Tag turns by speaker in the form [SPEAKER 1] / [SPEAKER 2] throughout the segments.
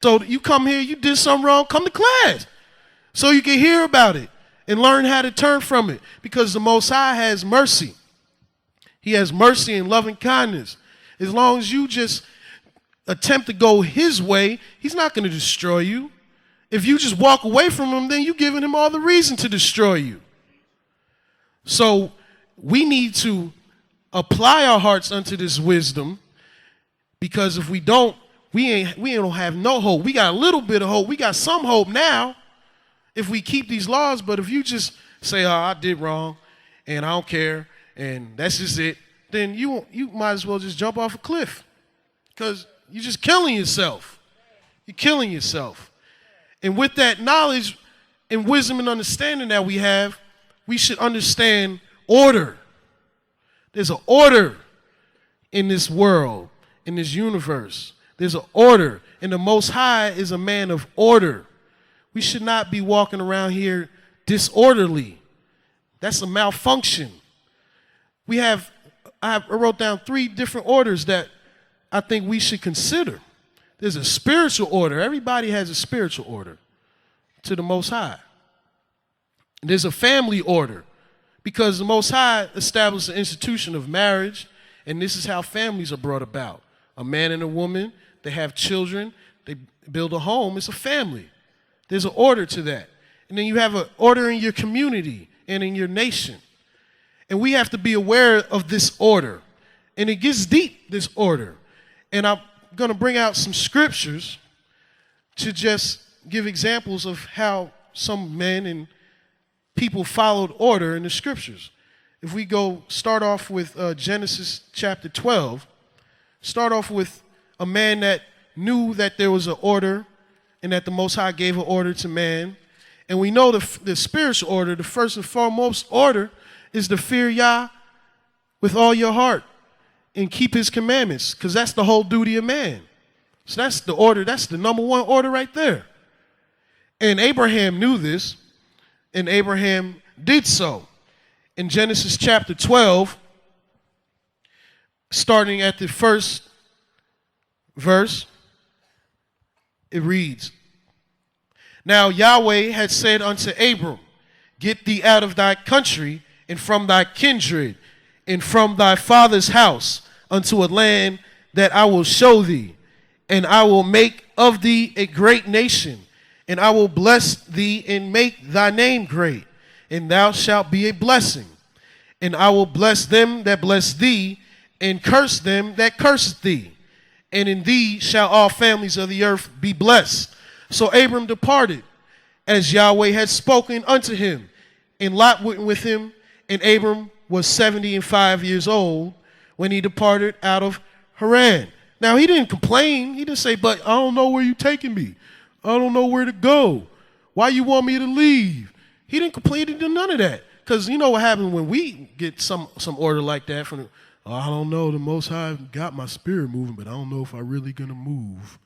[SPEAKER 1] So you come here, you did something wrong, come to class so you can hear about it and learn how to turn from it, because the Most High has mercy. He has mercy and loving kindness. As long as you just attempt to go his way, he's not going to destroy you. If you just walk away from him, then you're giving him all the reason to destroy you. So we need to apply our hearts unto this wisdom, because if we don't, we don't have no hope. We got a little bit of hope. We got some hope now if we keep these laws. But if you just say, oh, I did wrong and I don't care and that's just it, then you might as well just jump off a cliff, because you're just killing yourself. You're killing yourself. And with that knowledge and wisdom and understanding that we have, we should understand order. There's an order in this world, in this universe. There's an order, and the Most High is a man of order. We should not be walking around here disorderly. That's a malfunction. I wrote down 3 different orders that I think we should consider. There's a spiritual order. Everybody has a spiritual order to the Most High. There's a family order, because the Most High established the institution of marriage, and this is how families are brought about. A man and a woman, they have children, they build a home. It's a family. There's an order to that. And then you have an order in your community and in your nation. And we have to be aware of this order. And it gets deep, this order. And I'm going to bring out some scriptures to just give examples of how some men and people followed order in the scriptures. If we start off with Genesis chapter 12, start off with a man that knew that there was an order and that the Most High gave an order to man. And we know the spiritual order, the first and foremost order, is to fear Yah with all your heart and keep his commandments, because that's the whole duty of man. So that's the order. That's the number one order right there. And Abraham knew this, and Abraham did so. In Genesis chapter 12, starting at the first verse, it reads, Now Yahweh had said unto Abram, Get thee out of thy country and from thy kindred and from thy father's house unto a land that I will show thee, and I will make of thee a great nation, and I will bless thee and make thy name great, and thou shalt be a blessing. And I will bless them that bless thee, and curse them that curse thee. And in thee shall all families of the earth be blessed. So Abram departed, as Yahweh had spoken unto him. And Lot went with him, and Abram was 75 years old when he departed out of Haran. Now he didn't complain. He didn't say, but I don't know where you're taking me. I don't know where to go. Why you want me to leave? He didn't complain. He didn't do none of that. Because you know what happens when we get some order like that from I don't know, the Most High got my spirit moving, but I don't know if I'm really going to move.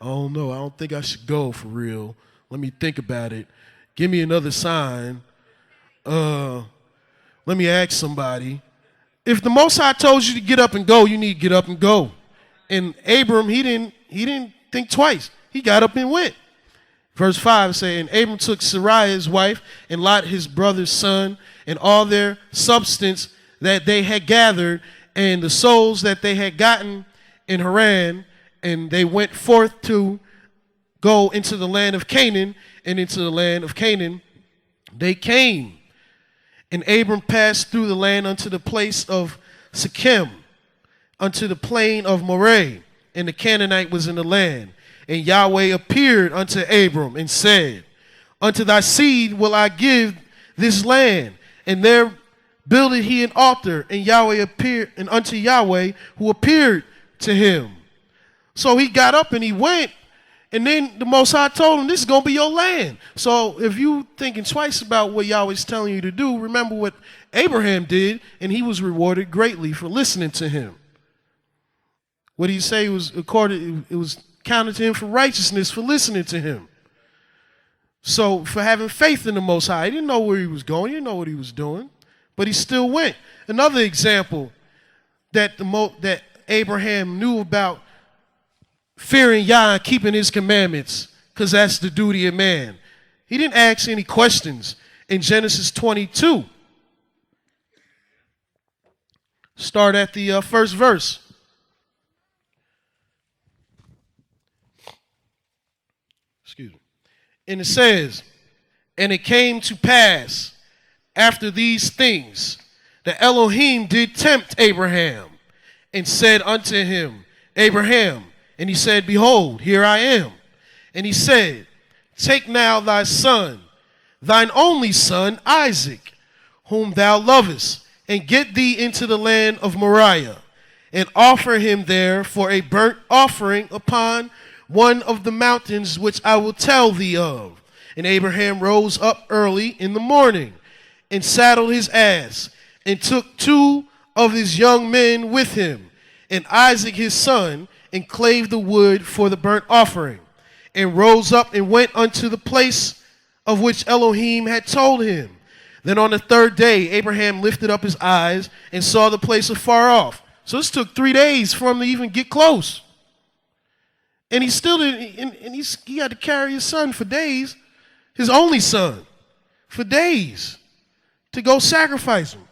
[SPEAKER 1] I don't know. I don't think I should go for real. Let me think about it. Give me another sign. Let me ask somebody. If the Most High told you to get up and go, you need to get up and go. And Abram, he didn't think twice. He got up and went. Verse 5 saying, Abram took Sarai his wife, and Lot his brother's son, and all their substance that they had gathered, and the souls that they had gotten in Haran, and they went forth to go into the land of Canaan, and into the land of Canaan they came. And Abram passed through the land unto the place of Shechem, unto the plain of Moreh, and the Canaanite was in the land. And Yahweh appeared unto Abram and said, Unto thy seed will I give this land. And there builded he an altar, and Yahweh appeared, and unto Yahweh who appeared to him. So he got up and he went, and then the Most High told him, this is going to be your land. So if you thinking twice about what Yahweh's telling you to do, remember what Abraham did, and he was rewarded greatly for listening to him. What did he say? It was counted to him for righteousness for listening to him. So for having faith in the Most High. He didn't know where he was going. He didn't know what he was doing. But he still went. Another example that Abraham knew about fearing Yah and keeping his commandments, because that's the duty of man. He didn't ask any questions in Genesis 22. Start at the first verse. Excuse me. And it says, and it came to pass after these things that Elohim did tempt Abraham and said unto him, Abraham. And he said, behold, here I am. And he said, take now thy son, thine only son, Isaac, whom thou lovest, and get thee into the land of Moriah, and offer him there for a burnt offering upon one of the mountains which I will tell thee of. And Abraham rose up early in the morning, and saddled his ass, and took 2 of his young men with him, and Isaac his son, and clave the wood for the burnt offering, and rose up and went unto the place of which Elohim had told him. Then on the 3rd day, Abraham lifted up his eyes and saw the place afar off. So this took 3 days for him to even get close. And he still didn't, and he had to carry his son for days, his only son, for days, to go sacrifice him.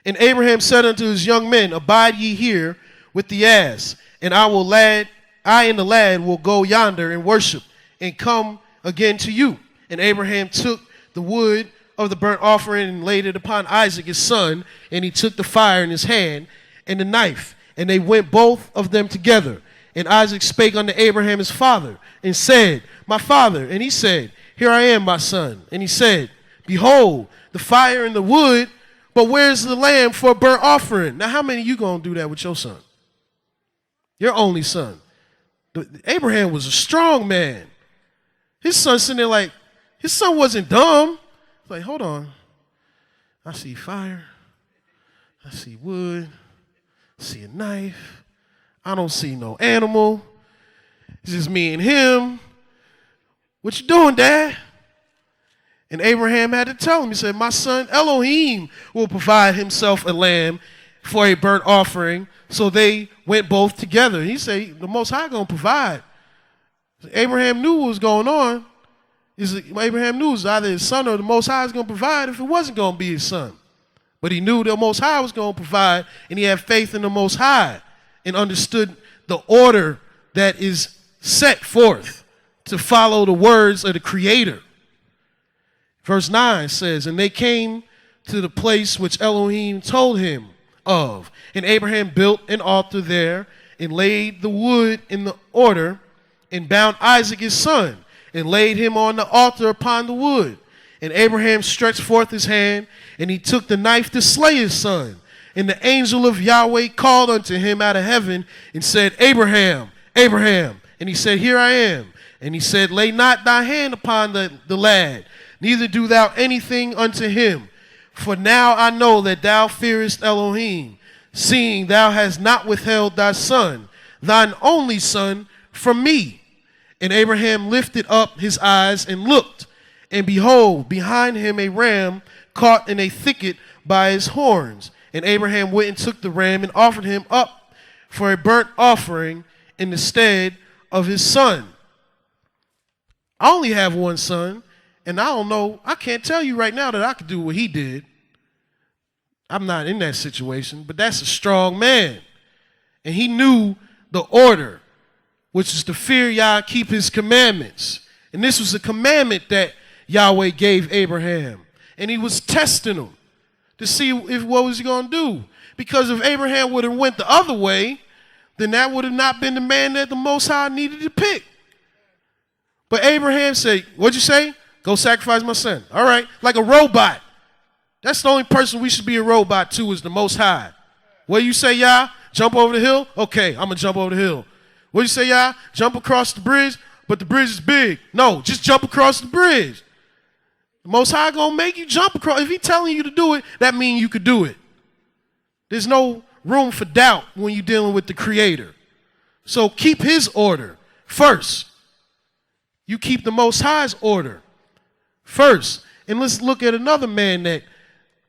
[SPEAKER 1] And Abraham said unto his young men, abide ye here with the ass, and I and the lad will go yonder and worship, and come again to you. And Abraham took the wood of the burnt offering and laid it upon Isaac his son, and he took the fire in his hand and the knife, and they went both of them together. And Isaac spake unto Abraham his father, and said, my father. And he said, here I am, my son. And he said, behold, the fire and the wood, but where's the lamb for a burnt offering? Now, how many of you going to do that with your son? Your only son. Abraham was a strong man. His son sitting there like, his son wasn't dumb. Like, hold on. I see fire. I see wood. I see a knife. I don't see no animal. It's just me and him. What you doing, Dad? And Abraham had to tell him, he said, my son Elohim will provide himself a lamb for a burnt offering. So they went both together. He said, the Most High going to provide. Abraham knew what was going on. Abraham knew it was either his son or the Most High was going to provide if it wasn't going to be his son. But he knew the Most High was going to provide, and he had faith in the Most High and understood the order that is set forth to follow the words of the Creator. Verse 9 says, and they came to the place which Elohim told him of. And Abraham built an altar there, and laid the wood in the order, and bound Isaac his son, and laid him on the altar upon the wood. And Abraham stretched forth his hand, and he took the knife to slay his son. And the angel of Yahweh called unto him out of heaven, and said, Abraham, Abraham. And he said, here I am. And he said, lay not thy hand upon the lad, neither do thou anything unto him. For now I know that thou fearest Elohim, seeing thou hast not withheld thy son, thine only son, from me. And Abraham lifted up his eyes and looked, and behold, behind him a ram caught in a thicket by his horns. And Abraham went and took the ram and offered him up for a burnt offering in the stead of his son. I only have one son, and I don't know, I can't tell you right now that I could do what he did. I'm not in that situation, but that's a strong man. And he knew the order, which is to fear Yah, keep his commandments. And this was a commandment that Yahweh gave Abraham. And he was testing him to see what was he going to do. Because if Abraham would have went the other way, then that would have not been the man that the Most High needed to pick. But Abraham said, what'd you say? Go sacrifice my son. All right, like a robot. That's the only person we should be a robot to is the Most High. What do you say, Yah? Jump over the hill? Okay, I'm going to jump over the hill. What do you say, Yah? Jump across the bridge, but the bridge is big. No, just jump across the bridge. The Most High going to make you jump across. If he's telling you to do it, that means you could do it. There's no room for doubt when you're dealing with the Creator. So keep his order first. You keep the Most High's order first. And let's look at another man that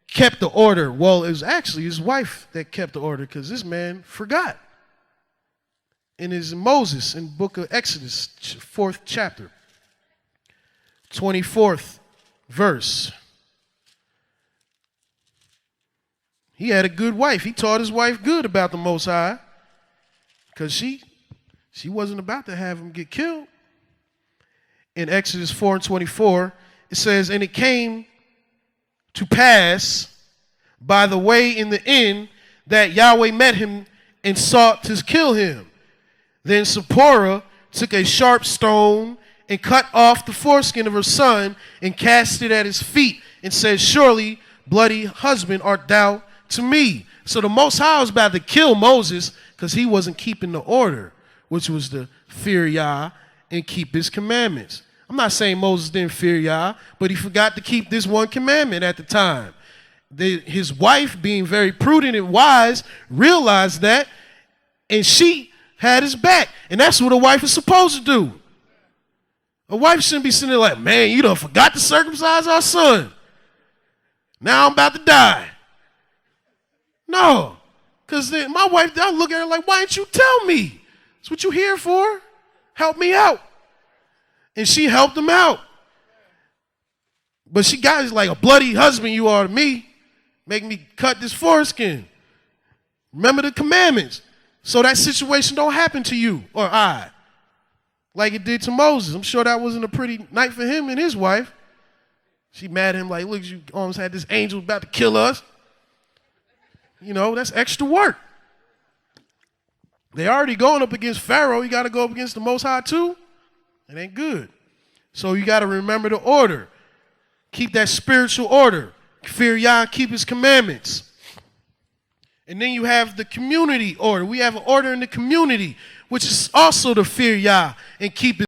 [SPEAKER 1] kept the order. Well, it was actually his wife that kept the order because this man forgot. And is Moses in book of Exodus, 4th chapter, 24th verse. He had a good wife. He taught his wife good about the Most High, because she wasn't about to have him get killed. In Exodus 4:24, it says, and it came to pass by the way in the inn that Yahweh met him and sought to kill him. Then Zipporah took a sharp stone and cut off the foreskin of her son and cast it at his feet and said, surely, bloody husband, art thou to me. So the Most High was about to kill Moses because he wasn't keeping the order, which was to fear Yah and keep his commandments. I'm not saying Moses didn't fear Yah, but he forgot to keep this one commandment at the time. His wife, being very prudent and wise, realized that, and she had his back. And that's what a wife is supposed to do. A wife shouldn't be sitting there like, man, you done forgot to circumcise our son. Now I'm about to die. No, because my wife, I'll look at her like, why didn't you tell me? That's what you here for. Help me out. And she helped him out. But she got like a bloody husband you are to me. Make me cut this foreskin. Remember the commandments. So that situation don't happen to you or I. Like it did to Moses. I'm sure that wasn't a pretty night for him and his wife. She mad at him like, look, you almost had this angel about to kill us. You know, that's extra work. They already going up against Pharaoh. You got to go up against the Most High too. It ain't good. So you got to remember the order. Keep that spiritual order. Fear Yah, keep his commandments. And then you have the community order. We have an order in the community, which is also to fear Yah and keep his